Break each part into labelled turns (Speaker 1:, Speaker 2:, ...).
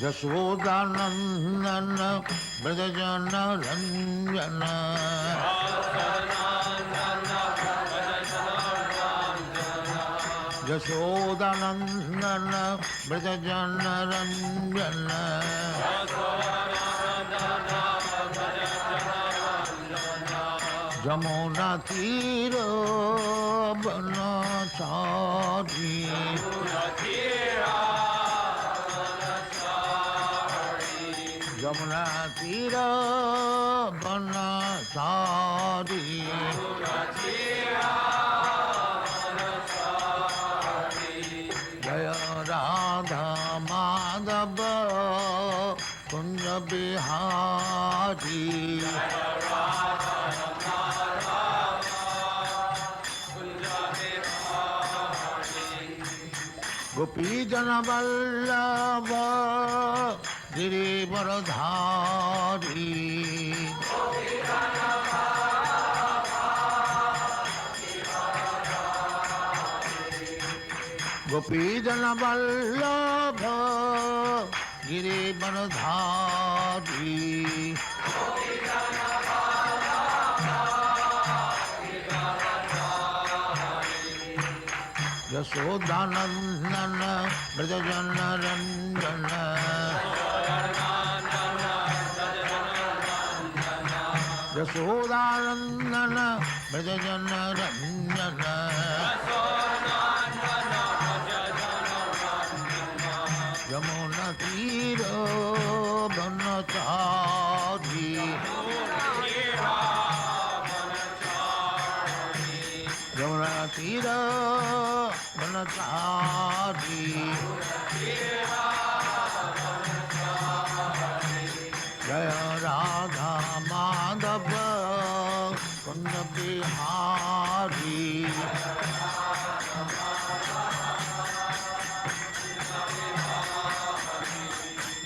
Speaker 1: Jashodanandana Brajajana Ranjana Jashodanandana Brajajana Ranjana Jamuna Tira Banachari Jamuna Tira Banachari Jaya Radha Madhava Kunja Bihari Gopi Jana Vallabha Girivaradhari Gopi Jana Vallabha Girivaradhari Yashodanandana Brajajana Ranjana Yashodanandana Brajajana Ranjana Yamuna Tira Banachari Yamuna Tira Banachari Jaya Radha Madhava Kunja Bihari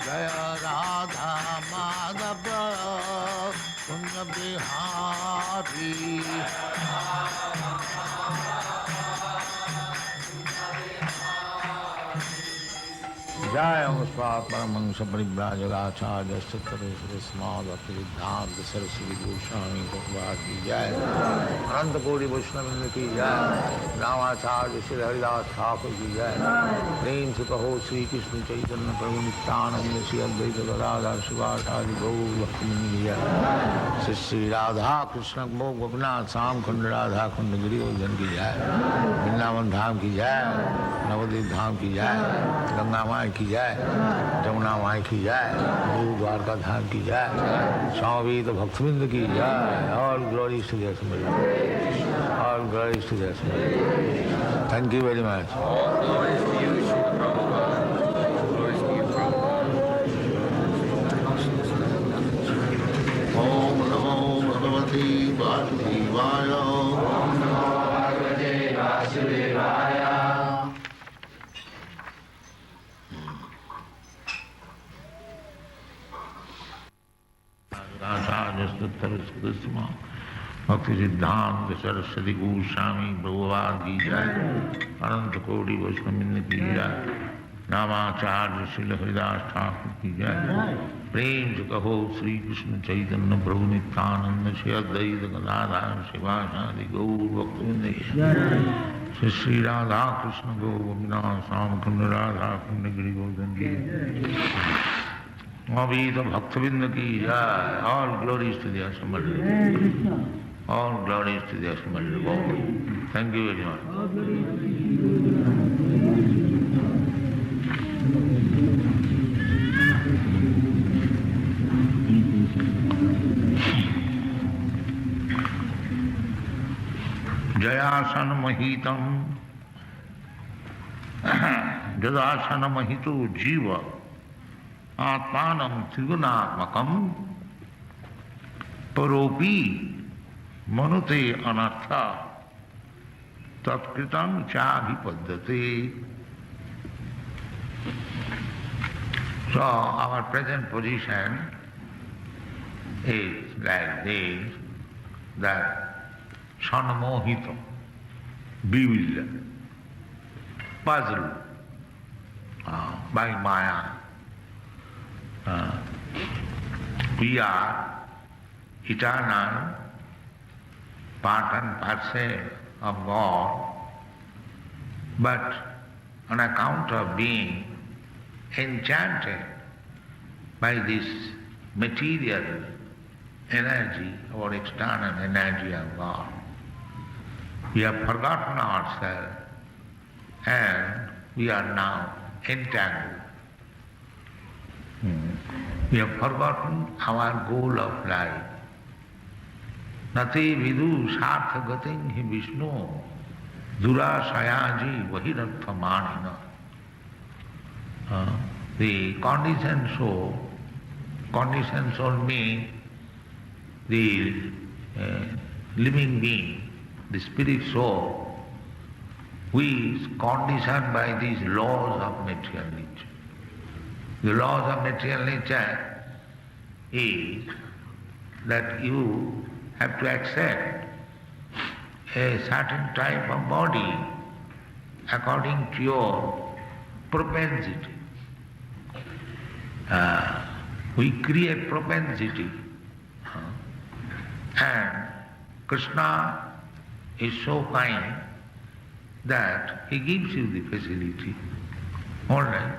Speaker 1: Jaya Radha Madhava Kunja Bihari Jaya Muspat Paramahansa Parivrajagacharya Sattva Smad Bhakti-yoga Saraswati Goswami Prabhupada ki Jai Ananta Koti Vaishnava ki Jai Ramacharya Sri Haridas Thakur ki Jai Prem se kaho Sri Krishna Chaitanya Prabhu Nityananda Sri Advaita Gadadhar Shivasari Gaur Bhakti-yoga ki Jai Sri Radha Krishna Mokh Gopinath Sam Khand Radha Khand Giri Godhan ki Jai Vrindavan Dham ki Jai Navadvip Dham ki Jai Ganga Mai की जाए जमुना माई की जाए गुरु द्वारका धाम की जाए स्वामी तो भक्तविंद की जाए और ग्लोरी टू देयर समझ और ग्लोरी टू देयर समझ थैंक यू वेरी मच ओम नमो भगवते वासुदेवाय ओम नमो भगवते वासुदेवाय Bhakti Siddhanta Saraswati Goswami Prabhupada ki jai Ananta Koti Vaishnava ki jai Namacharya Srila Haridas Thakur ki jai Prem se kaho Sri Krishna Chaitanya Prabhu Nityananda Sri Advaita Gadadhar Shivasari Gaur Bhakti-yoga ki jai Sri Radha Krishna Gopinath Sam Khand Radha Khand Giri Godhan ki Avi to Bhakti-yoga ki jai all glories to the Assembled all glories to the Assembled Lord. Thank you very much. Jayasana Mahitam Jadasana Mahito Jiva Atmanam Trigunatmakam Paropi Manute Anartha Tatkritam Chadhipaddhate. So our present position is like this, that Sanamohita, bewildered, puzzled by Maya, We are eternal, part and parcel of God, but on account of being enchanted by this material energy or external energy of God, we have forgotten ourselves and we are now entangled. We have forgotten our goal of life. Nate vidu sartha gating hi Vishnu durasayaji vahirathamanina. The conditioned soul means the living being, the spirit soul, who is conditioned by these laws of material nature. The laws of material nature is that you have to accept a certain type of body according to your propensity. We create propensity. And Krishna is so kind that he gives you the facility. All right.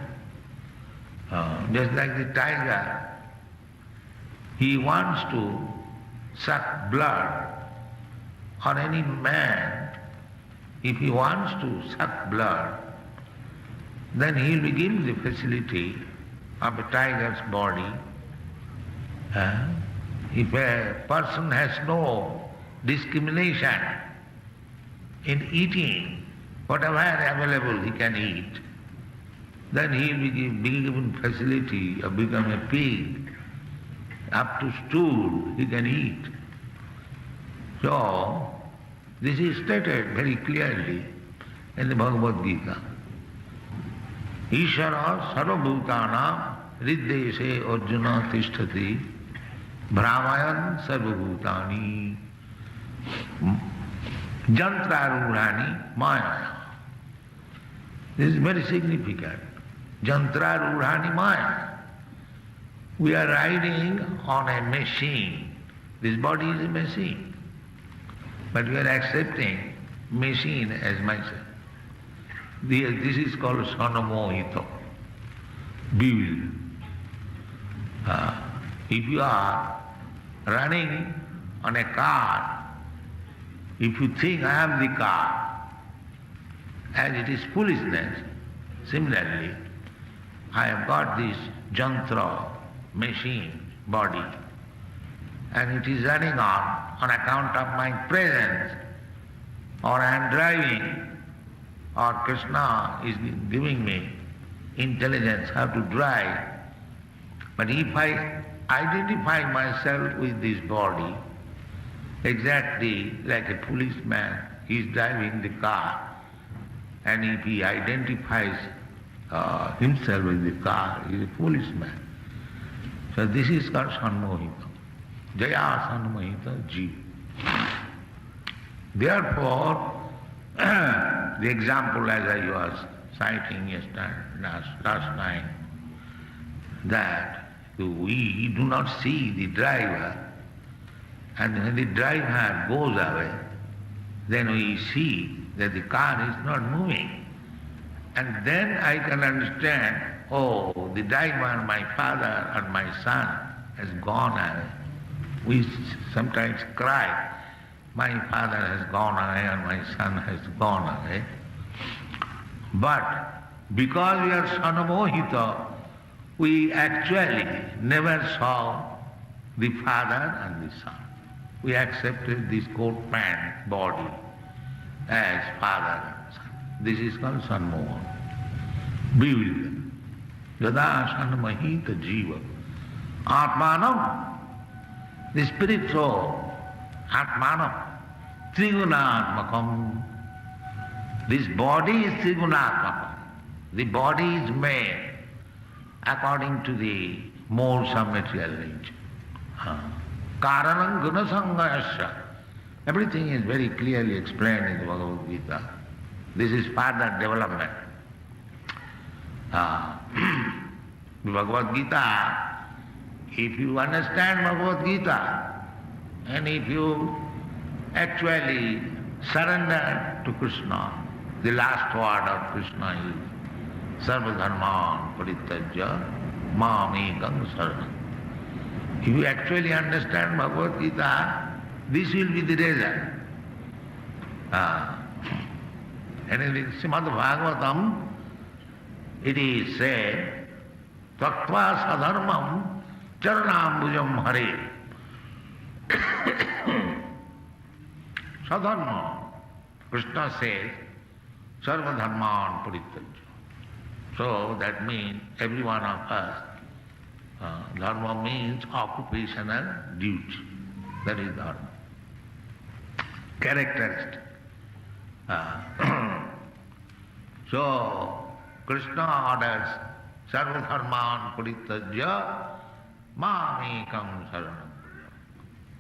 Speaker 1: Just like the tiger, he wants to suck blood, or any man, if he wants to suck blood, then he will give the facility of a tiger's body. If a person has no discrimination in eating, whatever available he can eat, then he will be given facility of becoming a pig. Up to stool he can eat. So, this is stated very clearly in the Bhagavad Gita. Ishara sarvabhutanam riddeshe arjuna tishtati brahmayan sarvabhutani jantrarurani maya. This is very significant. Jantrarurani maya. We are riding on a machine. This body is a machine. But we are accepting machine as myself. This is called sanamohito, bewildered. If you are running on a car, if you think I am the car, as it is foolishness, similarly, I have got this jantra, machine, body, and it is running on account of my presence, or I am driving, or Krishna is giving me intelligence how to drive. But if I identify myself with this body, exactly like a policeman, he is driving the car, and if he identifies himself with the car, he is a foolish man. So this is called sanmohita. Jaya sanmohita jiva. Therefore, the example as I was citing last night, that we do not see the driver, and when the driver goes away, then we see that the car is not moving. And then I can understand, oh, the driver, my father and my son has gone away. We sometimes cry, my father has gone away and my son has gone away. But because we are sanamohita, we actually never saw the father and the son. We accepted this coat pant body as father and son. This is called sanmoha. Bewildered. Yada sanmahita jiva. Atmanam, the spirit soul, Atmanam, Trigunatmakam. This body is Trigunatmakam. The body is made according to the modes of material nature. Karanam gunasangayasya. Everything is very clearly explained in the Bhagavad Gita. This is further development. The Bhagavad Gita if you understand Bhagavad Gita, and if you actually surrender to Krishna, the last word of Krishna is Sarva Dharman Parityajya Mam Ekam Saranam. If you actually understand Bhagavad Gita, this will be the result. And in Srimad Bhagavatam, it is said, Tattva sadharmam charanambujam hare. Sadharma. Krishna says, Sarva dharman parityajya. So that means every one of us, dharma means occupational duty. That is dharma. Characteristic. So, Krishna orders Sarva dharman parityajya mamekam saranam.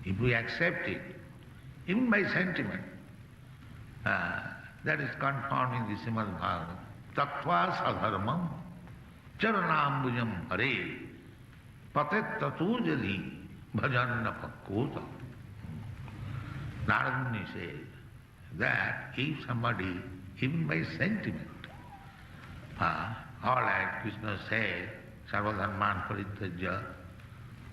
Speaker 1: If we accept it, even by sentiment, that is confirmed in the Srimad Bhagavatam. Tattva sadharmam charanambujam hare patet tatujali bhajanna pakkota. Narada Muni says that if somebody, even by sentiment, all right, Krishna said, Sarva dharman parityajya,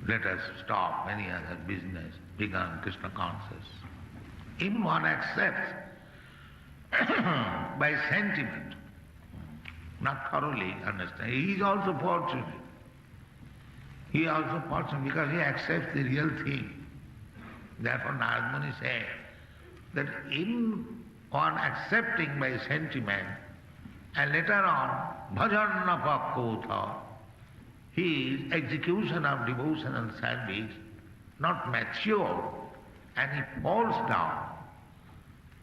Speaker 1: let us stop any other business, become Krishna conscious. Even one accepts by sentiment, not thoroughly understand. He is also fortunate. He is also fortunate because he accepts the real thing. Therefore Narada Muni said that in one accepting by sentiment and later on bhajanna pakkota, his execution of devotional service not mature and he falls down,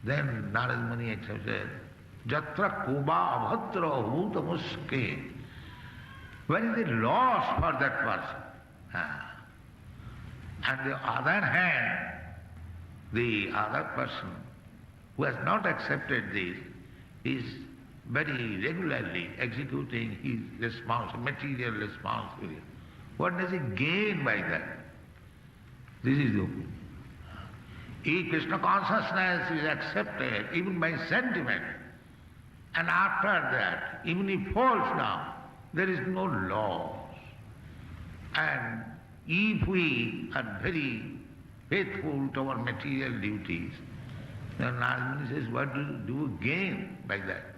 Speaker 1: then Narada Muni accepted Jatra kuba abhatra bhuta muske. Where is the loss for that person? On the other hand, the other person who has not accepted this is very regularly executing his material responsibility. What does he gain by that? This is the opinion. If Krishna consciousness is accepted even by sentiment, and after that, even if falls down, there is no loss. And if we are very faithful to our material duties, then Narada Muni says, what do you gain by that?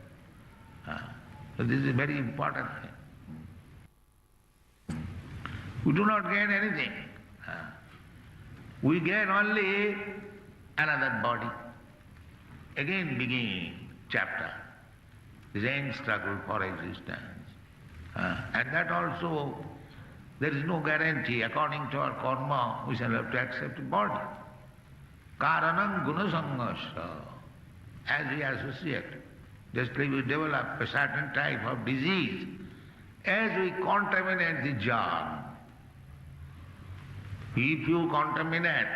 Speaker 1: So this is a very important thing. We do not gain anything. We gain only another body. Again begin chapter, the same struggle for existence. And that also, there is no guarantee. According to our karma, we shall have to accept a body. Karanam gunasangasya. As we associate, just like we develop a certain type of disease, as we contaminate the jar. If you contaminate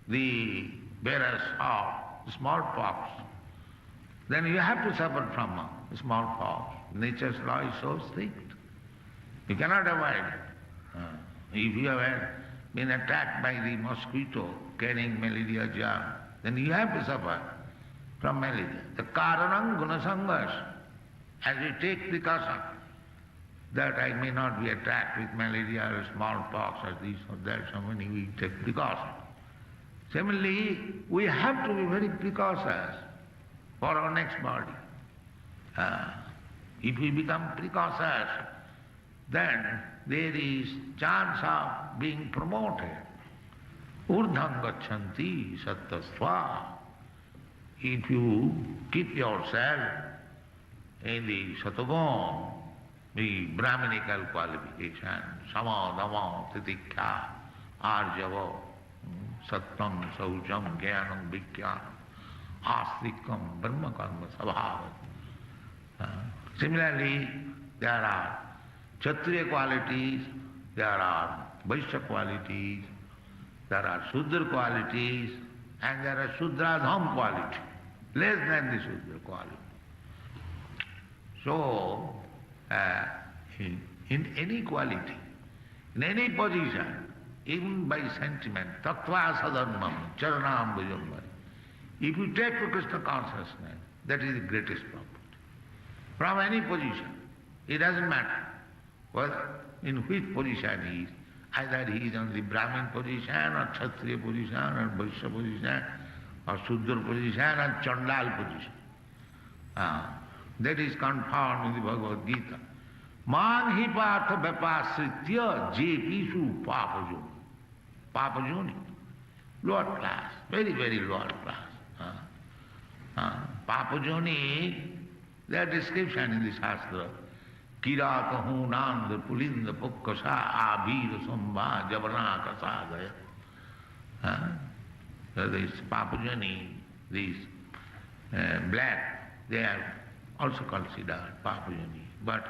Speaker 1: the bearers of smallpox, then you have to suffer from smallpox. Nature's law is so strict. You cannot avoid it. If you have been attacked by the mosquito carrying malaria germ, then you have to suffer from malaria. The karanam gunasangas, as we take precaution that I may not be attacked with malaria or smallpox or this or that, so many we take precaution. Similarly, we have to be very precautious for our next body. If we become precautious, then there is chance of being promoted. Urdham gacchanti sattasva. If you keep yourself in the satagam, the Brahminical qualification, sama, dama, titikha, arjava, sattam, saucham, jnanam, vikyanam, astikam, brahma karma, sabhavat. Similarly, there are Kshatriya qualities, there are Vaishya qualities, there are Shudra qualities, and there are Shudradham qualities, less than the Shudra quality. So, in any quality, in any position, even by sentiment, tattva sadharmam, charanam bhujambhari. If you take to Krishna consciousness, that is the greatest property. From any position, it doesn't matter whether in which position he is. Either he is on the Brahmin position, or Kshatriya position, or Vaishya position, or Sudra position, or Chandal position. That is confirmed in the Bhagavad Gita. Man hi partha vyapasritya jepishu papajuni. Papajuni, lower class, very, very lower class. Papajuni, their description in the Shastra. Kirata hunanda pulinda pukkasa abhira samba javana kasadaya. So this Papajani, these black, they are also considered Papajani. But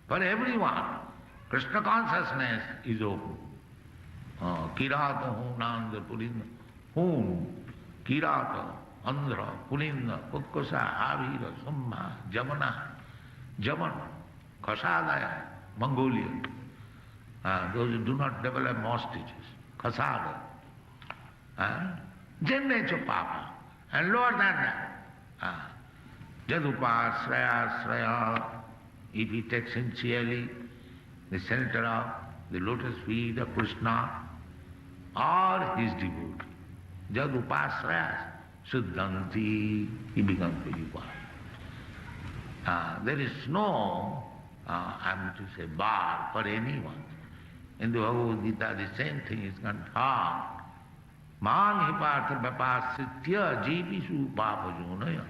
Speaker 1: for everyone, Krishna consciousness is open. Kirata hunanda pulinda. Hun, Kirata, Andhra, Pulinda, Pukkasa, Avira, Summa, Jamana, Jaman, Kasadaya, Mongolia. Those who do not develop mostages, Kasada. Nature Papa. And lower than that, Jadupa, Sraya, if he takes sincerely the center of the lotus feet of Krishna or his devotee, Jadupasrayas, Siddhanti, he becomes very wise. There is no, I am to say, bar for anyone. In the Bhagavad Gita, the same thing is confirmed. Man hi partha vyapasritya jeepishu papajunaya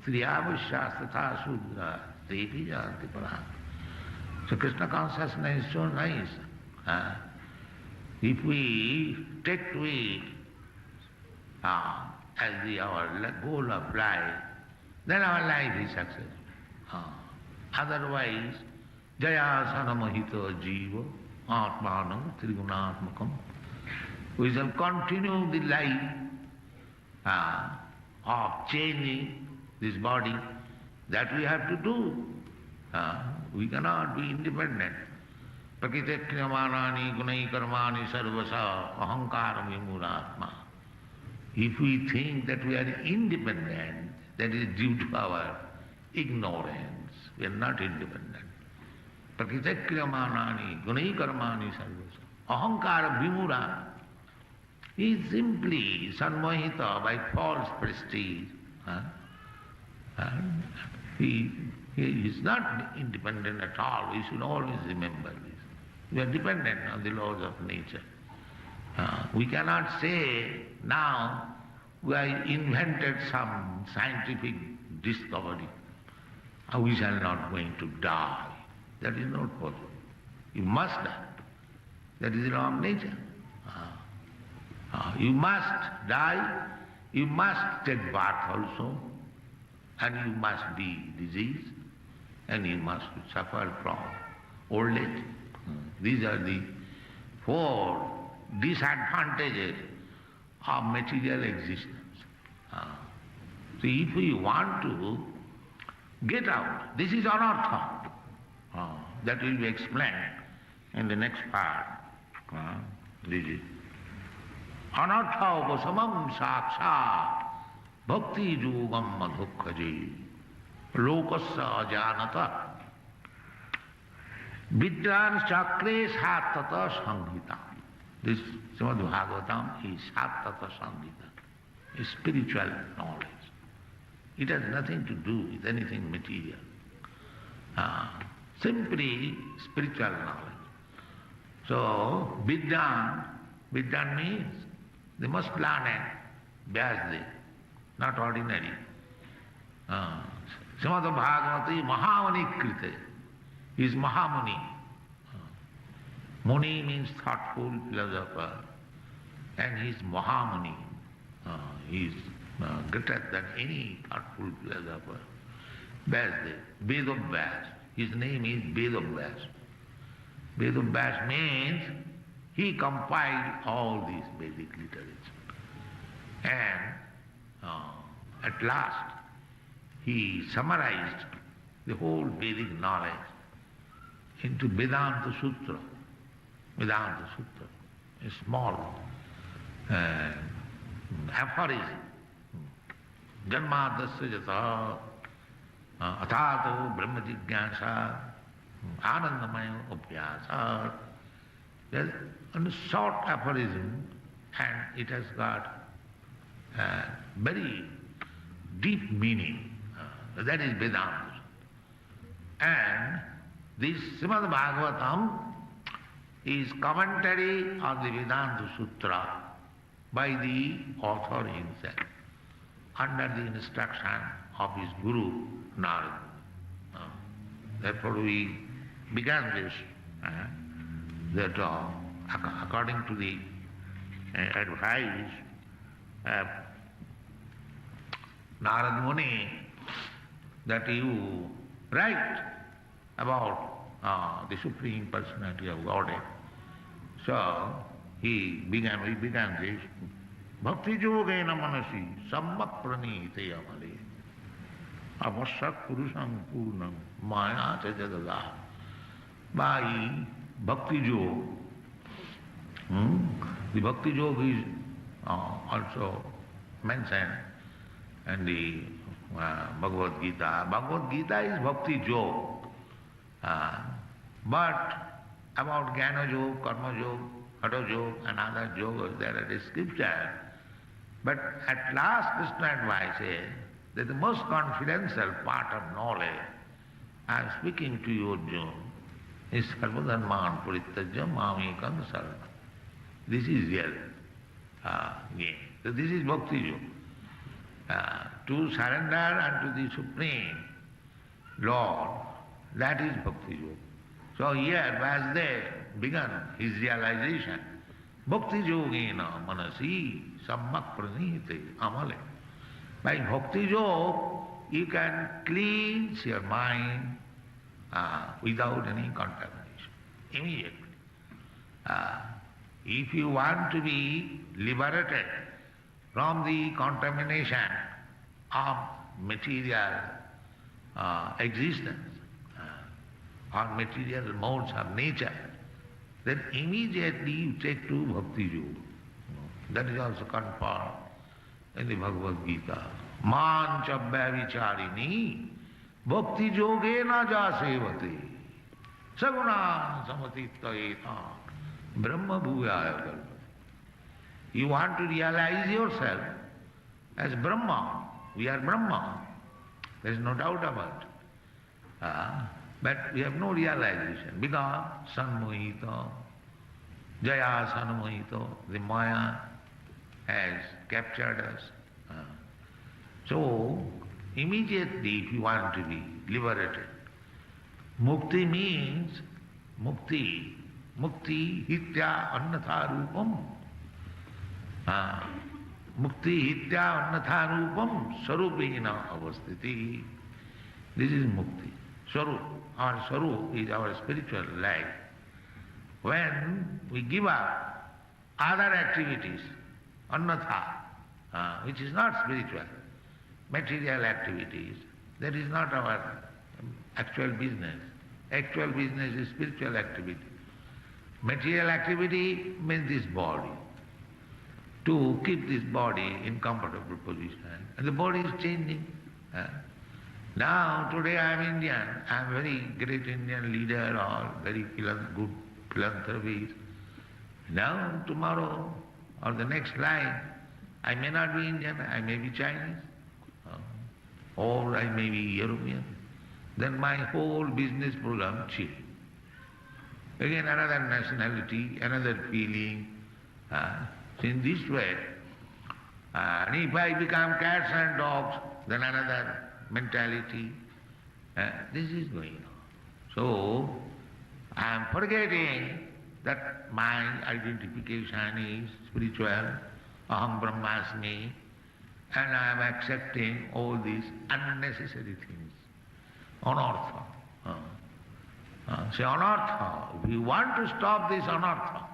Speaker 1: sriyavasyastatha sudra tepi janti param. So Krishna consciousness is so nice. If we take to it as our goal of life, then our life is successful. Otherwise, jayasana mahita jiva atmanam trigunatmakam. We shall continue the life of changing this body. That we have to do. We cannot be independent. Prakite kriyamanani gunai karmani sarvasa ahankara vimuratma. If we think that we are independent, that is due to our ignorance. We are not independent. Prakite kriyamanani gunai karmani sarvasa ahankara vimuratma. He is simply sanmohita by false prestige. He is not independent at all. We should always remember this. We are dependent on the laws of nature. We cannot say now we have invented some scientific discovery. We shall not going to die. That is not possible. You must die. That is the law of nature. You must die, you must take birth also, and you must be diseased, and you must suffer from old age. These are the 4 disadvantages of material existence. So if we want to get out, this is anartha. That will be explained in the next part. This is Anartha upasamam saksha bhakti-yoga madhukkaji lokasya janata vidyan chakre sattata sanghita. This Srimad Bhagavatam is sattata sanghita, is spiritual knowledge. It has nothing to do with anything material. Simply spiritual knowledge. So vidyan means they must learn it, Vyasdev, not ordinary. Srimad Bhagavati Mahamani Krite. He is Mahamuni. Muni means thoughtful philosopher, and he is Mahamuni. He is greater than any thoughtful philosopher. Vyasdev, Vedabhyas. His name is Vedabhyas. Vedabhyas means he compiled all these Vedic literature. And at last he summarized the whole Vedic knowledge into Vedanta Sutra. Vedanta Sutra, a small aphorism. Janmadasya jata athato brahma jigyasa anandamaya upyasa. There's a short aphorism and it has got very deep meaning. That is Vedanta. And this Srimad Bhagavatam is commentary on the Vedanta Sutra by the author himself, under the instruction of his Guru, Narada. Therefore we began this, that according to the advice of Narada Muni, that you write about the Supreme Personality of Godhead. So we began this. Bhakti-yoga manasi sammak pranite amale avasyak purusham purnam maya chajadada. By Bhakti-yoga, the Bhakti-yoga is also mentioned in the Bhagavad Gita. Bhagavad Gita is Bhakti-yoga. But about Jnana-yoga, Karma-yoga, Hatha-yoga and other yogas there are descriptions. But at last Krishna advises that the most confidential part of knowledge, I am speaking to you, Arjuna, is sarvadharman parityajya mamekam saranam. This is real game. So this is Bhakti-yoga. To surrender unto the Supreme Lord, that is Bhakti-yoga. So here Vasudev began his realization. Bhakti-yogena manasi sammak pranite amale. By Bhakti-yoga you can cleanse your mind without any contamination, immediately. If you want to be liberated from the contamination of material existence or material modes of nature, then immediately you take to Bhakti-yoga. That is also confirmed in the Bhagavad Gita. Manchabhya vicharini bhakti-yogena jasevate saguna samatittayeta brahma bhuyaya kalpate. You want to realize yourself as Brahma. We are Brahma. There is no doubt about it. But we have no realization because sanmohita, jaya sanmohita, the Maya has captured us. So, immediately if you want to be liberated, mukti means mukti hitya annatha rupam. Mukti hitya annatha rupam sarupena avastiti. This is mukti. Sarup, our sarup is our spiritual life. When we give up other activities, annatha, which is not spiritual, material activities, that is not our actual business. Actual business is spiritual activity. Material activity means this body. To keep this body in comfortable position. And the body is changing. Now, today I am Indian, I am very great Indian leader or very good philanthropist. Now, tomorrow or the next life, I may not be Indian, I may be Chinese, or I may be European. Then my whole business program changes. Again another nationality, another feeling. So in this way, and if I become cats and dogs, then another mentality. This is going on. So I am forgetting that my identification is spiritual, aham brahmasmi, and I am accepting all these unnecessary things. Anartha. Say anartha. If you want to stop this anartha,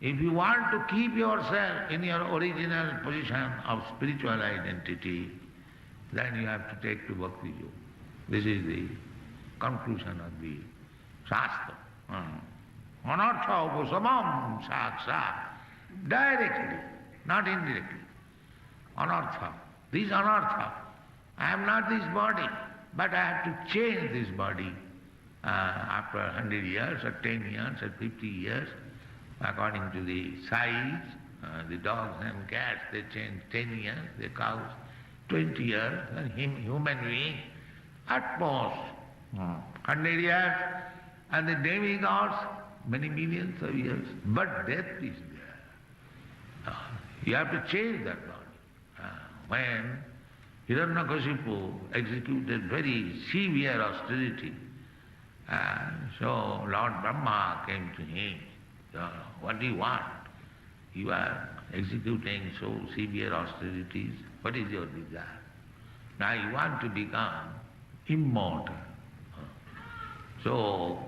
Speaker 1: if you want to keep yourself in your original position of spiritual identity, then you have to take to Bhakti-yoga. This is the conclusion of the Shastra. Anartha upasamam saksha. Directly, not indirectly. Anartha. This is anartha. I am not this body, but I have to change this body after 100 years or 10 years or 50 years, according to the size. The dogs and cats, they change 10 years, the cows 20 years, and human being at most 100 years, and the demigods many millions of years. But death is there. You have to change that body. When Hiranyakashipu executed very severe austerity, so Lord Brahma came to him. What do you want? You are executing so severe austerities. What is your desire? Now you want to become immortal. So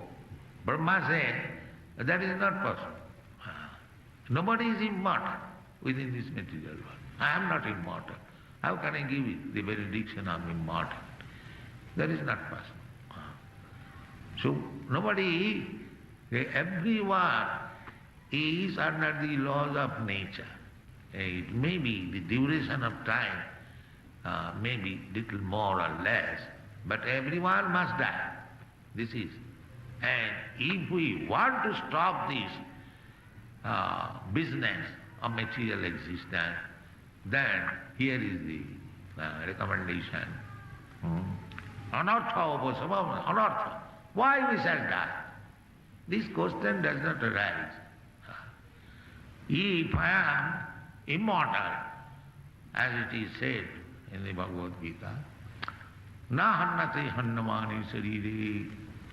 Speaker 1: Brahma said, that is not possible. Nobody is immortal within this material world. I am not immortal. How can I give it the benediction of immortality? That is not possible. So nobody, everyone is under the laws of nature. It may be the duration of time, maybe little more or less, but everyone must die. This is. And if we want to stop this business of material existence, then here is the recommendation. Anartha upasamam, anartha. Why we shall die? This question does not arise. If I am immortal, as it is said in the Bhagavad Gita, na hannate hannamani sarire,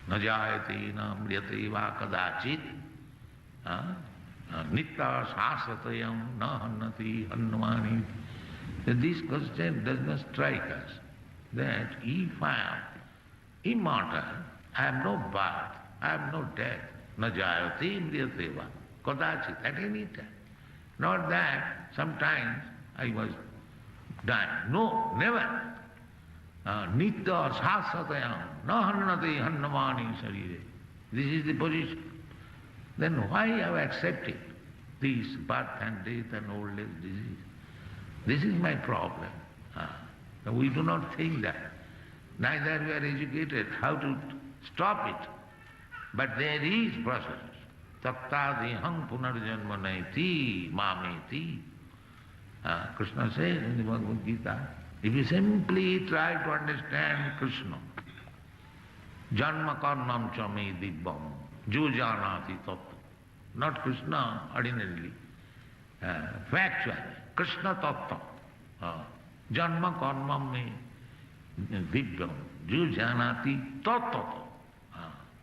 Speaker 1: na jayate na mriyate va kadachit, nitta sasatayam na hannate hannamani. This question does not strike us, that if I am immortal, I have no birth, I have no death, na jayate mriyate va kadachit, at any time. Not that sometimes I was dying. No, never. Nitya sasatayam na hannate hannamani sarire. This is the position. Then why have I accepted this birth and death and old age disease? This is my problem. We do not think that. Neither we are educated how to stop it. But there is process. Tattadiham punarjanmanaiti mameti. Krishna says in the Bhagavad Gita, if you simply try to understand Krishna, janma karmam cha me dibbam, jujanati tattva, not Krishna ordinarily, factually, Krishna tattva, janma karmam me dibbam, jujanati tattva,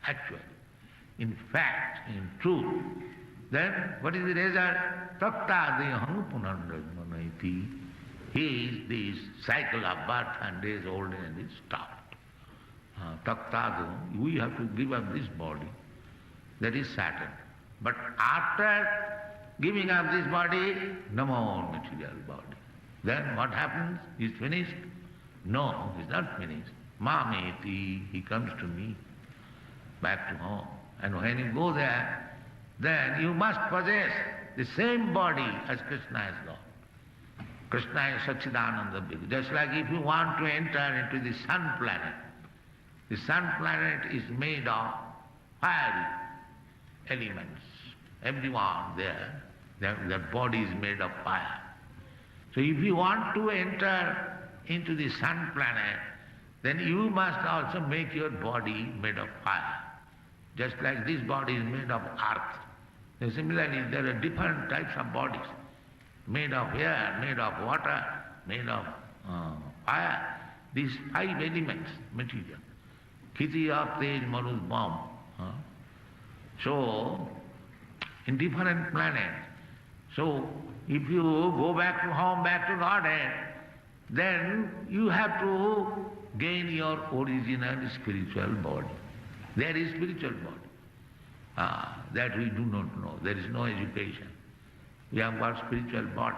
Speaker 1: actually. In fact, in truth, then what is the result? Tattadiham punarjanmanaiti. This cycle of birth and days, old age is stopped. Tattadiham, we have to give up this body, that is Saturn. But after giving up this body, no more material body. Then what happens? Is finished? No, it's not finished. Mameti, he comes to me, back to home. And when you go there, then you must possess the same body as Krishna has got. Krishna is Satchidananda Bhikkhu. Just like if you want to enter into the sun planet, the sun planet is made of fiery elements. Everyone there, their body is made of fire. So if you want to enter into the sun planet, then you must also make your body made of fire. Just like this body is made of earth. And similarly, there are different types of bodies, made of air, made of water, made of fire. These 5 elements, material. Khiti, Ap, Tej, Manus, Bam. So, in different planets. So, if you go back to home, back to Godhead, then you have to gain your original spiritual body. There is spiritual body. That we do not know. There is no education. We have got spiritual body.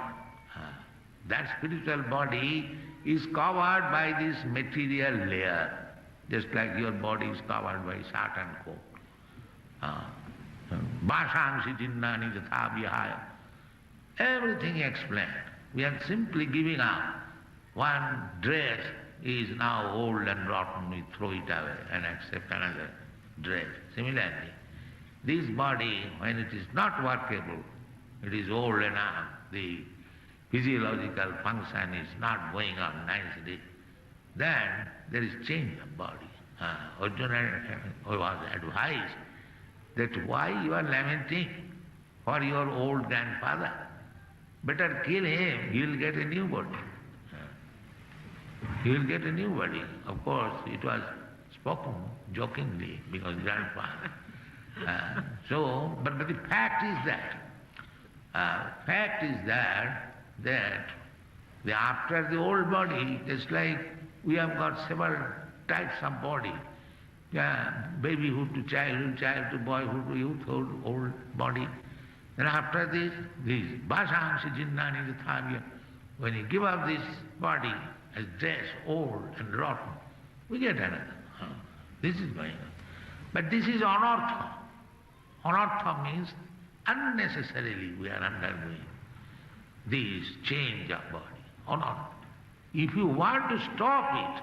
Speaker 1: That spiritual body is covered by this material layer, just like your body is covered by satin coat. Bhashangsi jinnani jatha vihaya. Everything explained. We are simply giving up. One dress is now old and rotten, we throw it away and accept another dress. Similarly, this body, when it is not workable, it is old enough, the physiological function is not going on nicely, then there is change of body. Arjuna was advised that why you are lamenting for your old grandfather? Better kill him, he will get a new body. He will get a new body. Of course, it was spoken jokingly because grandfather. But the fact is that after the old body, it's like we have got several types of body. Babyhood to childhood, child to boyhood to youthhood, old body. Then after this Bhashangsi jinnani jathavya, when you give up this body as dress, old and rotten, we get another. This is going on. But this is anartha. Anartha means unnecessarily we are undergoing this change of body. Anartha. If you want to stop it,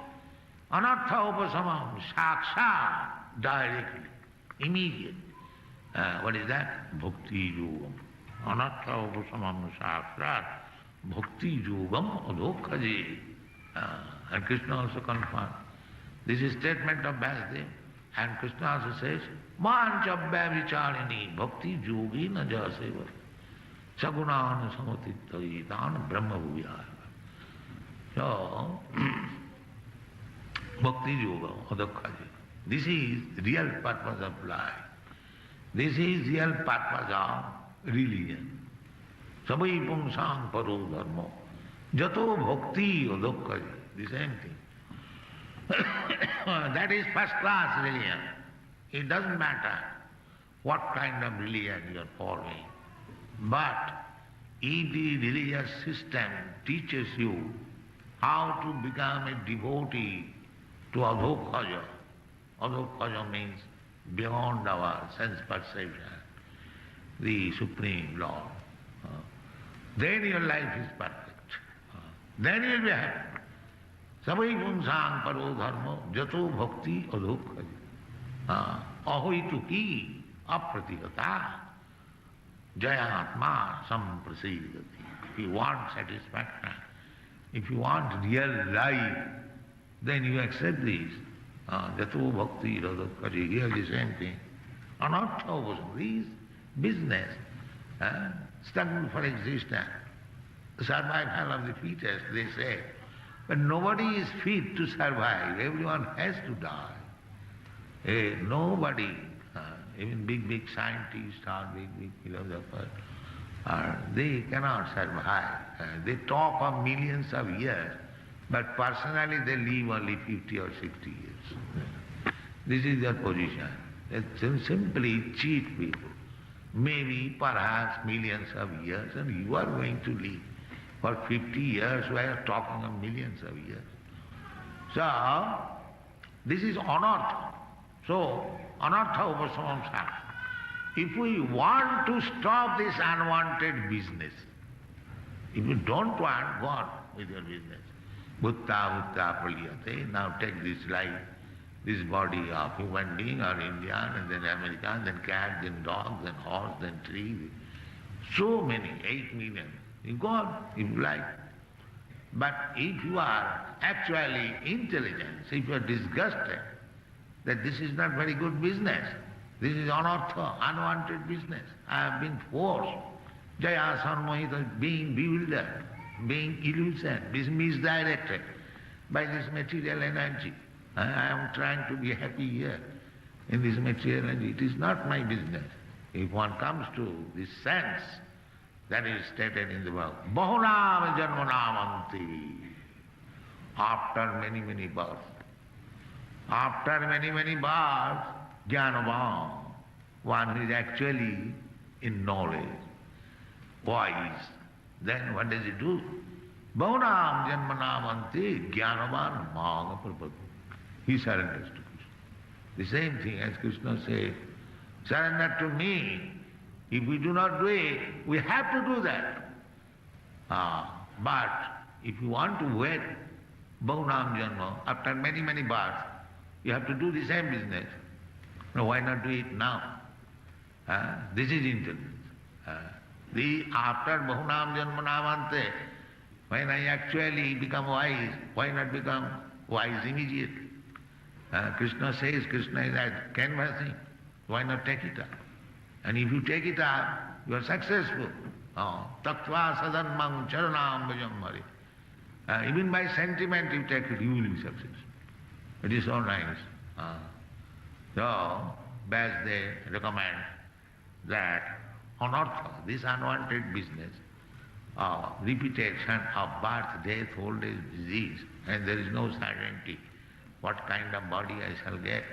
Speaker 1: anartha upasamam, sakshat, directly, immediately. What is that? Bhakti-yoga. Anartha upasamam sakshat, bhakti-yoga adhokhaje. And Krishna also confirmed. This is statement of Vasudev. And Krishna also says, Manchabhya vicharini bhakti yogi na jaseva sagunana samatittari dana brahma bhuviyaya. So, bhakti yoga adhokhaje. This is real purpose of life. This is real purpose of religion. Sabai pumsang paro dharma. Jato bhakti adhokhaje. The same thing. That is first class religion. It doesn't matter what kind of religion you are following. But if the religious system teaches you how to become a devotee to adhokhaja, adhokhaja means beyond our sense perception, the Supreme Lord, then your life is perfect. Then you will be happy. Sabai punsang paro dharma jato bhakti adhokhaja. Ahoituki apratihata jayatma samprasidati. If you want satisfaction, if you want real life, then you accept this. Jato bhakti adhokhaja. Here the same thing. Anartha was this business, struggle for existence, survival of the fittest, they say. But nobody is fit to survive. Everyone has to die. Nobody, even big scientists or big philosophers, they cannot survive. They talk of millions of years, but personally they live only 50 or 60 years. This is their position. They simply cheat people. Maybe, perhaps millions of years, and you are going to live. For 50 years, we are talking of millions of years. So, this is anartha. So, anartha upasamam sakshat. If we want to stop this unwanted business, if you don't want, go on with your business. Bhutta praliyate. Now take this life, this body of human being or Indian, and then American, then cat, then dog, then horse, then tree. So many, 8 million. You go on if you like. But if you are actually intelligent, if you are disgusted that this is not very good business, this is anartha, unwanted business, I have been forced, jaya sanmohita, being bewildered, being illusioned, being misdirected by this material energy. I am trying to be happy here in this material energy. It is not my business. If one comes to this sense, that is stated in the Bhagavatam. Bahunam janmanamanti. After many births. After many births, jnanavam, one who is actually in knowledge, wise. Then what does he do? Bahunam janmanamanti jnanavan maga prabhati. He surrenders to Krishna. The same thing as Krishna said, surrender to me. If we do not do it, we have to do that. But if you want to wait Bahunam Janma, after many, many births, you have to do the same business. Now, why not do it now? This is intelligence. After Bahunam Janma Namante, when I actually become wise, why not become wise immediately? Krishna says, Krishna is at canvassing. Why not take it up? And if you take it up, you are successful. Tattva sadanmam charanam bhajam. Even by sentiment you take it, you will be successful. It is so nice. So, best they recommend that anartha, this unwanted business, repetition of birth, death, old age, disease, and there is no certainty what kind of body I shall get.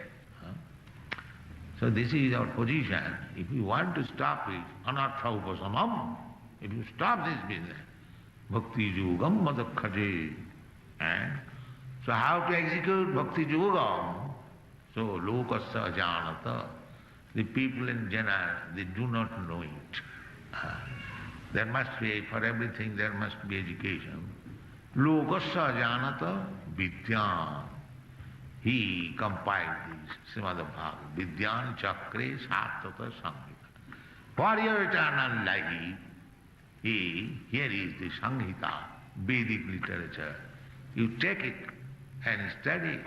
Speaker 1: So this is our position. If you want to stop it, anartha upasamam, if you stop this business, Bhakti-yoga madakhaje. And so how to execute Bhakti-yoga? So lokasya janata. The people in general, they do not know it. There must be, for everything there must be education. Lokasya janata vidyan. He compiled this Srimad Bhagavatam. Vidyan chakre satata samhita. For your eternal life, here is the Samhita, Vedic literature. You take it and study it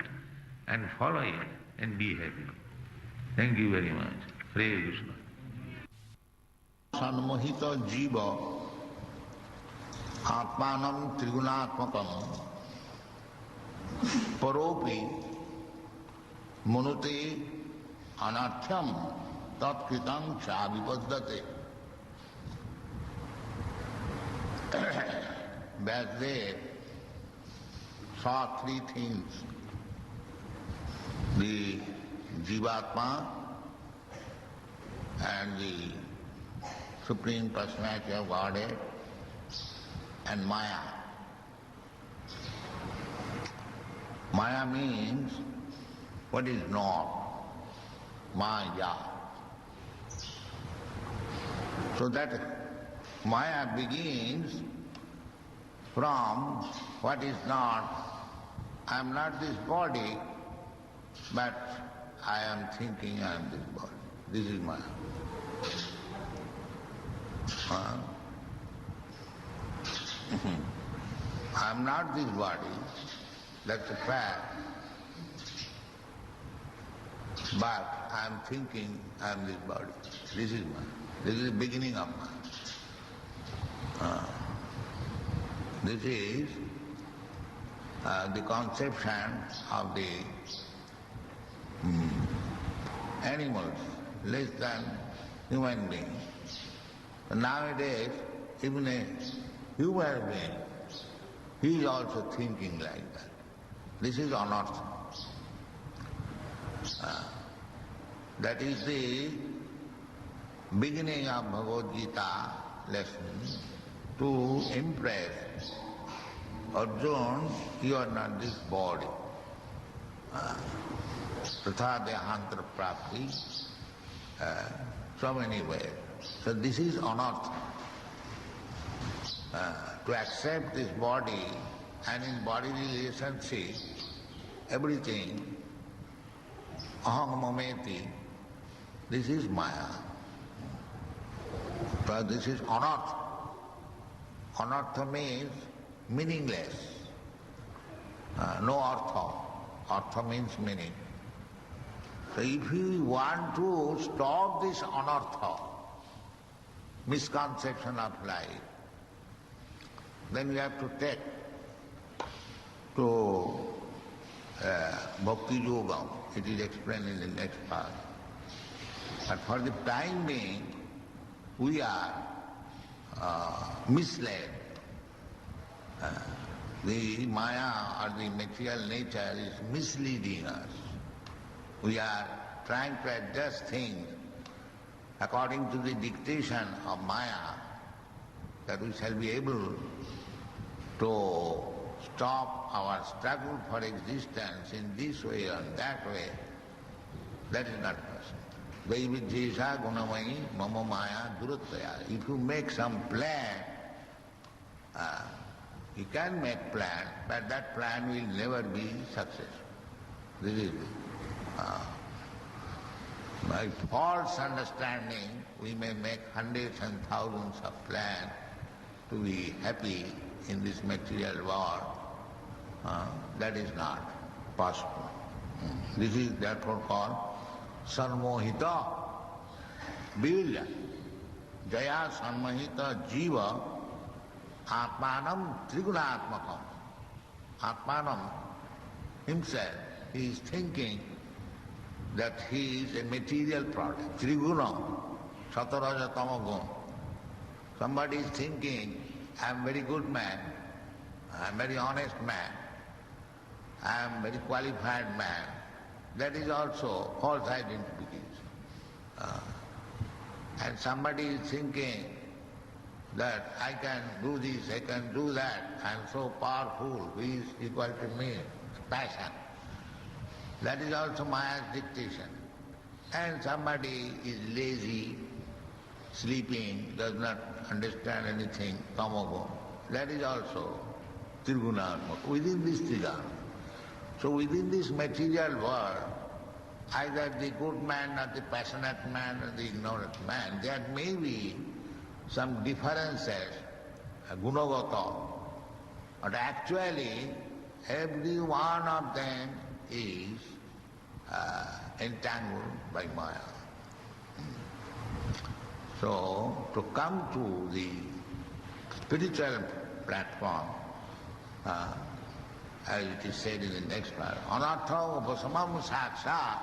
Speaker 1: and follow it and be happy. Thank you very much. Hare Krishna. Sanmohita jiva atmanam trigunatmakam paropi munute anarthyam tatkritam cha vipaddate. Back there saw three things: the Jivatma and the Supreme Personality of Godhead and Maya. Maya means what is not, Maya. So that Maya begins from what is not. I am not this body, but I am thinking I am this body. This is Maya. I am not this body, that's a fact. But I am thinking I am this body. This is Maya. This is the beginning of Maya. This is the conception of the animals, less than human beings. Nowadays, even a human being, he is also thinking like that. This is anartha. That is the beginning of Bhagavad Gita lesson, to impress Arjuna, you are not this body. Tatha dehantra prapti, so many ways. So this is anartha. To accept this body and in body relationship, everything, aham mameti, this is Maya. But this is anartha. Anartha means meaningless. No artha. Artha means meaning. So if you want to stop this anartha, misconception of life, then you have to take to Bhakti-yoga. It is explained in the next part. But for the time being, we are misled. The Maya or the material nature is misleading us. We are trying to adjust things according to the dictation of Maya, that we shall be able to stop our struggle for existence in this way or that way. That is not possible. Daividyesha gunamayi mama maya duruttaya. If you make some plan, you can make plan, but that plan will never be successful. This is by false understanding, we may make hundreds and thousands of plans to be happy in this material world. That is not possible. This is therefore called sarmohita vivilya. Jaya sarmohita jiva atmanam trigunatmakam. Atmanam himself, he is thinking that he is a material product. Trigunam, sataraja tamagun. Somebody is thinking, I am very good man, I am very honest man, I am very qualified man. That is also false identification. And somebody is thinking that I can do this, I can do that, I am so powerful, he is equal to me, passion. That is also Maya's dictation. And somebody is lazy, sleeping, does not understand anything, tamagun. That is also Trigunatmaka, within this Triguna. So within this material world, either the good man or the passionate man or the ignorant man, there may be some differences, gunagata, but actually every one of them is entangled by Maya. So, to come to the spiritual platform, as it is said in the next part, anartha upasamam saksha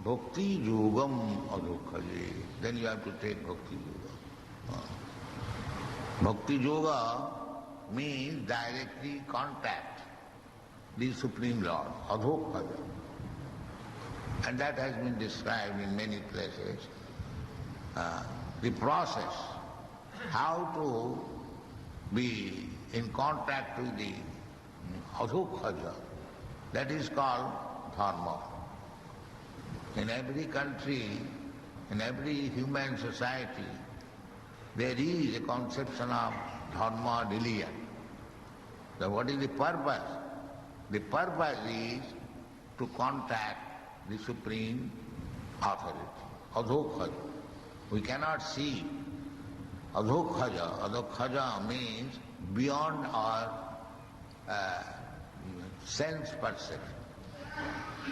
Speaker 1: bhakti yogam adukhaji. Then you have to take bhakti yoga. Bhakti yoga means directly contact the Supreme Lord, adukhaja. And that has been described in many places. The process, how to be in contact with the adukhaja, that is called dharma. In every country, in every human society, there is a conception of dharma, religion. So what is the purpose? The purpose is to contact the supreme authority, adukhaja. We cannot see adukhaja. Adukhaja means beyond our sense perception.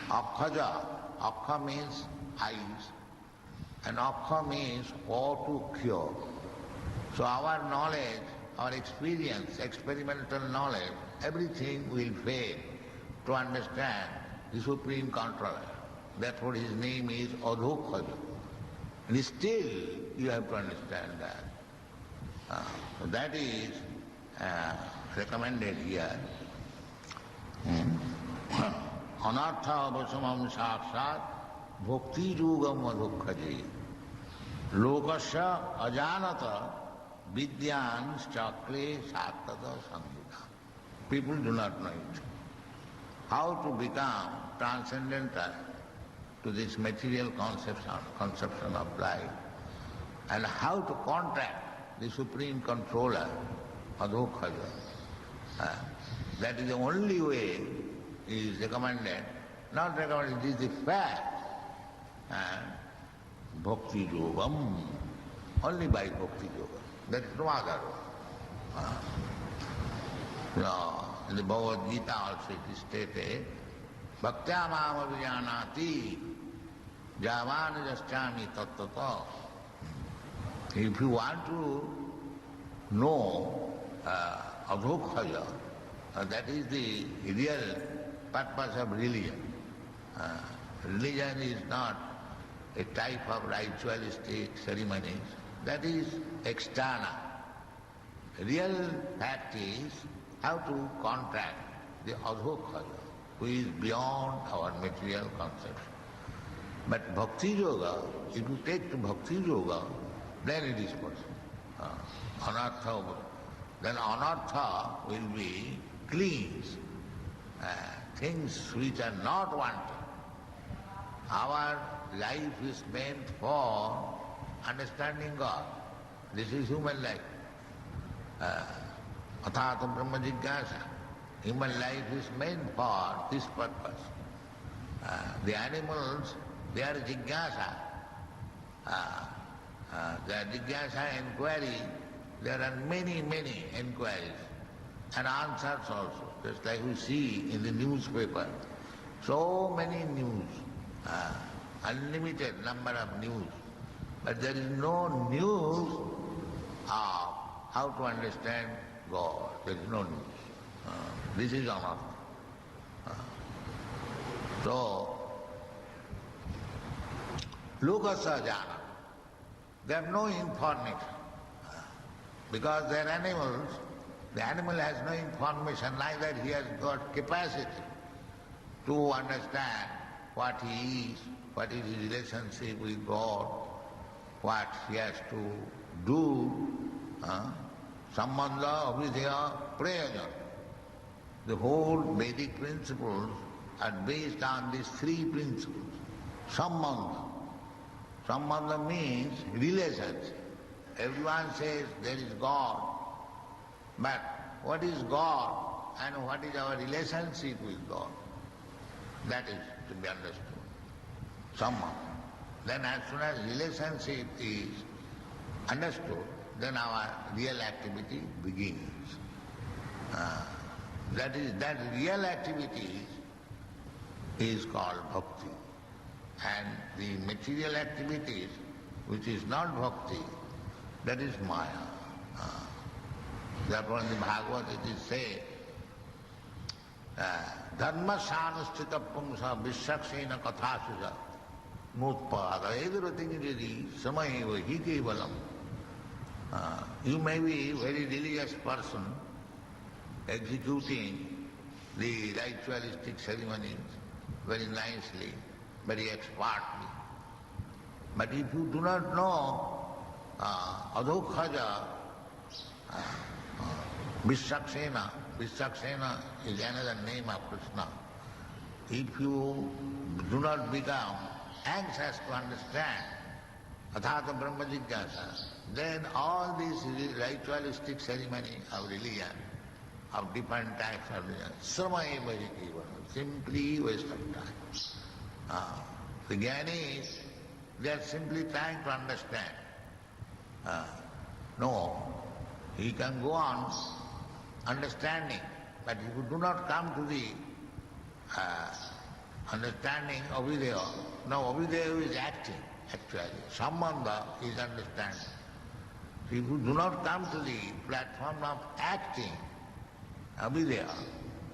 Speaker 1: Abkhaja, abkha means eyes, and abkha means how to cure. So our knowledge, our experience, experimental knowledge, everything will fail to understand the supreme controller. Therefore his name is adukhaja. And still you have to understand that. So that is recommended here. Anartha avasamam sakshat bhakti yogam adukhaji lokasya ajanata vidyan chakre sattata samhita. People do not know it. How to become transcendental to this material conception of life, and how to contact the supreme controller, adukhaja. That is the only way is recommended, not recommended, it is the fact. Bhakti yogam, only by bhakti yoga. There is no other way. In the Bhagavad Gita also it is stated, bhaktya mam avijanati javana jaschami tattata. If you want to know adukhaja, that is the real purpose of religion. Religion is not a type of ritualistic ceremonies, that is external. Real fact is how to contact the adukhaja, who is beyond our material conception. But bhakti yoga, if you take to bhakti yoga, then it is possible. Anartha, then anartha will be cleansed. Things which are not wanted our life is meant for understanding God. This is human life. Athata Brahma Jigyasa. Human life is meant for this purpose. The animals, they are jigyasa. The jigyasa inquiry, there are many, many inquiries and answers also, just like we see in the newspaper. So many news, unlimited number of news. But there is no news of how to understand God. There is no news. This is anartha. So, lokasa jana, they have no information. Because they are animals, the animal has no information, neither he has got capacity to understand what he is, what is his relationship with God, what he has to do, sambandha, avidya, prayojana. The whole Vedic principles are based on these three principles. Sambandha. Sambandha means relationship. Everyone says there is God, but what is God and what is our relationship with God? That is to be understood. Sambandha. Then as soon as relationship is understood, then our real activity begins. That real activity is called bhakti. And the material activities, which is not bhakti, that is maya. Therefore in the Bhagavad it is said, dharma sanusthita pumsa vishaksena kathasuja mutpada eduratingiri samayeva hi kevalam. You may be a very religious person executing the ritualistic ceremonies very nicely, very expertly. But if you do not know adhokhaja, Vishaksena is another name of Krishna. If you do not become anxious to understand Athata Brahma Jigyasa, then all these ritualistic ceremony of religion, of different types of religion, Srama eva hi, simply waste of time. The Jnanis, they are simply trying to understand. No, he can go on understanding, but if you do not come to the understanding of Avidya, now Avidya is acting actually, Sambandha is understanding. If you do not come to the platform of acting, Avidya,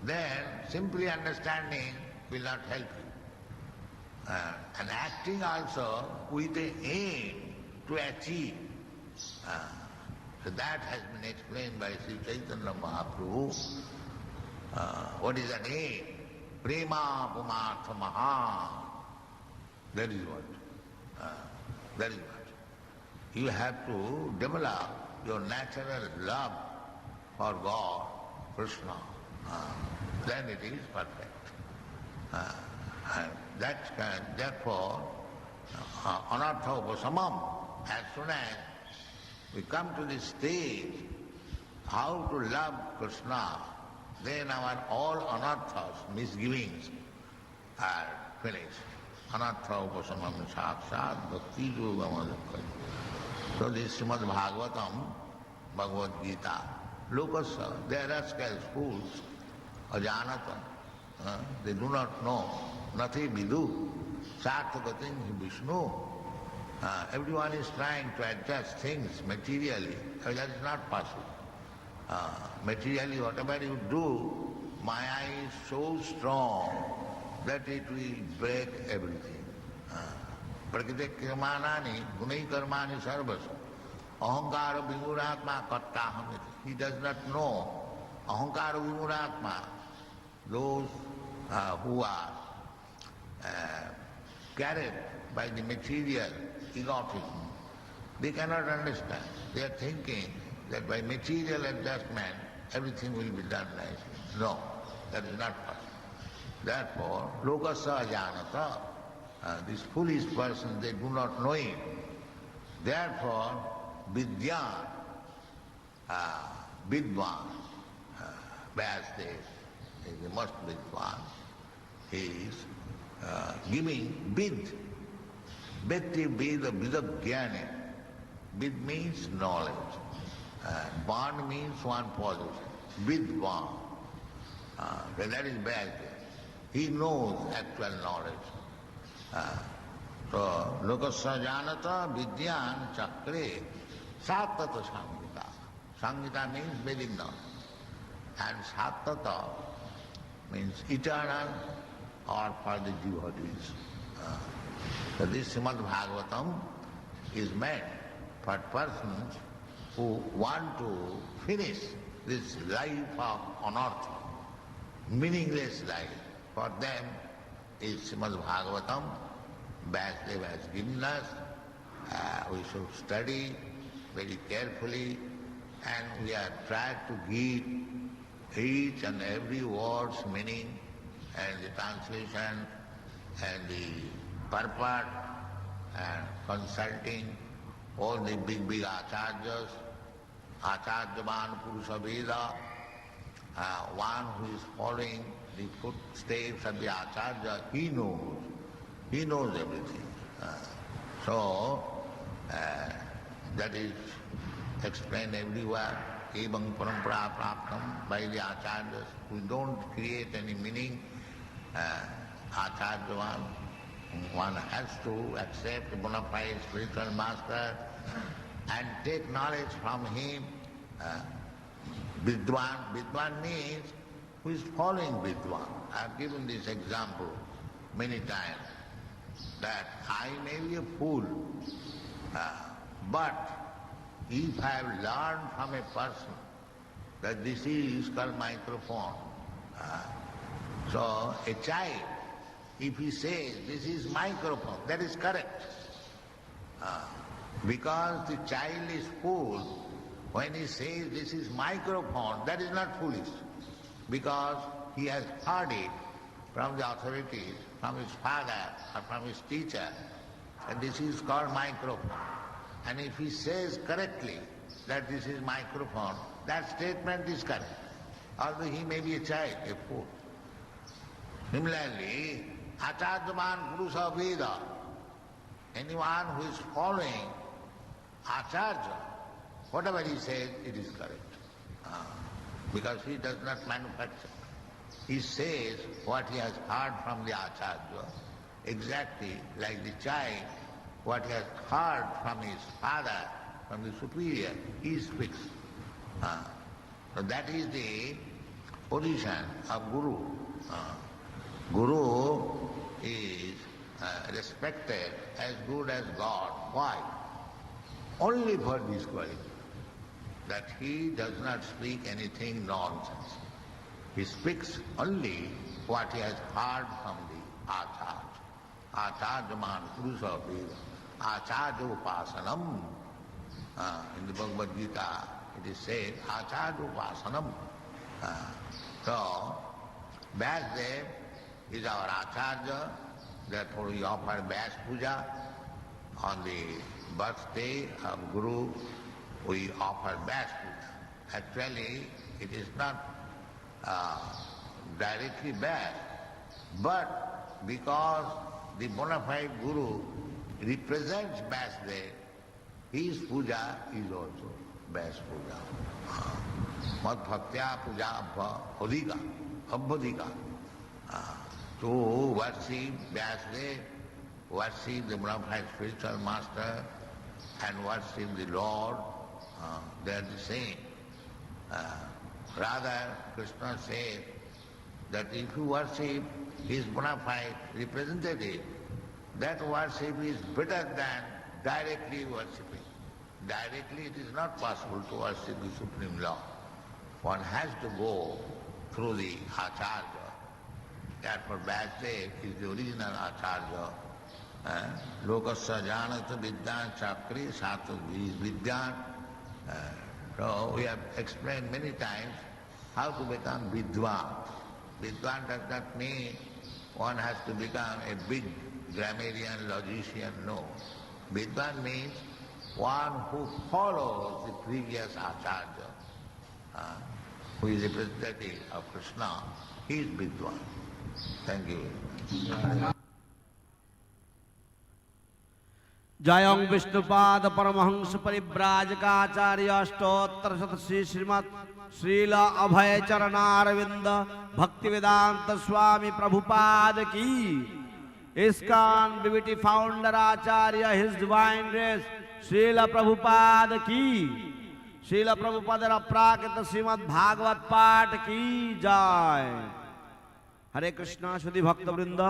Speaker 1: then simply understanding will not help you. And acting also with the aim to achieve. So that has been explained by Sri Chaitanya Mahaprabhu. What is an aim? Prema pumartha maha. That is what. That is what. You have to develop your natural love for God, Krishna. Then it is perfect. Therefore, anartha upasamam, as soon as we come to this stage, how to love Krishna, then our all anarthas, misgivings, are finished. Anartha upasamam sakshat bhakti-yoga madhukkai. So this Srimad Bhagavatam, Bhagavad Gita, lokasa, they are rascals, fools, ajanata, they do not know, nati vidu, sarthagatin Vishnu. Everyone is trying to adjust things materially, that is not possible. Materially, whatever you do, Maya is so strong that it will break everything. Prakriti karmanani, gunai karmani sarvasa. Ahankara vimuratma kattahamiti. He does not know. Ahankara vimuratma, those who are carried by the material egotism, they cannot understand. They are thinking that by material adjustment everything will be done nicely. No, that is not possible. Therefore, lokasa janata, these foolish persons, they do not know it. Therefore, Vidya, Vidwan, Vyasdev is the most Vidwan. He is giving Vid. Bhakti Veda Vidagyani. Vid means knowledge. Van means one position. Vidvan. That is Vyasdev. He knows actual knowledge. So, Lokasya Janata Vidyan Chakre Satata Sangita. Sangita means Vedic knowledge. And Satata means eternal or for the devotees. So this Srimad Bhagavatam is meant for persons who want to finish this life of unearth, meaningless life. For them is Srimad Bhagavatam. Vyasdev has given us. We should study very carefully, and we are trying to give each and every word's meaning and the translation and the purport, and consulting all the big acharyas, Acharyavan Purusha Veda, one who is following the footsteps of the Acharya, he knows everything. So, that is explained everywhere, Evam Parampara Praptam, by the Acharyas. We don't create any meaning. Acharyavan, one has to accept a bona fide spiritual master and take knowledge from him. Vidwan, Vidwan means who is following Vidwan. I have given this example many times, that I may be a fool, but if I have learned from a person that this is called microphone, so a child, if he says this is microphone, that is correct. Because the child is fool, when he says this is microphone, that is not foolish. Because he has heard it from the authorities, from his father or from his teacher, and this is called microphone. And if he says correctly that this is microphone, that statement is correct. Although he may be a child, a fool. Similarly, Acharyaman Purusha Veda, anyone who is following Acharya, whatever he says, it is correct. Because he does not manufacture. He says what he has heard from the Acharya, exactly like the child, what he has heard from his father, from the superior, he speaks. So that is the position of Guru. Guru is respected as good as God. Why? Only for this quality, that he does not speak anything nonsense. He speaks only what he has heard from the Acharya. Acharyaman Purusha Veda. Acharya Upasanam. In the Bhagavad Gita it is said, Acharya Upasanam. So, Vyasdev is our Acharya, therefore we offer Vyas Puja. On the birthday of Guru, we offer Vyas Puja. Actually, it is not directly Vyas, but because the bona fide Guru represents Vyasdev, his puja is also Vyas Puja. Mad Bhaktya Puja Abhadika. To worship Vyasdev, worship the bona fide spiritual master, and worship the Lord, they are the same. Rather, Krishna says that if you worship his bona fide representative, that worship is better than directly worshipping. Directly it is not possible to worship the Supreme Lord. One has to go through the Acharya. Therefore Vyasdev is the original Acharya. Lokasya janata vidyan chakri sato vidyan. So we have explained many times how to become Vidwan. Vidwan does not mean one has to become a big grammarian, logician, no. Vidwan means one who follows the previous acharya, who is representative of Krishna. He is Vidwan. Thank you.
Speaker 2: जयं विष्णुपाद परमहंस परिव्राजकाचार्य अष्टोत्तर शत श्री श्रीमद श्रील अभय चरणारविंद भक्ति वेदांत स्वामी प्रभुपाद की, ISKCON BBT founder acharya his divine grace Srila Prabhupada की, श्रील प्रभुपाद अपराकृत श्रीमद् भागवत पाठ की जय। हरे कृष्णा। शुद्धि भक्त वृंद,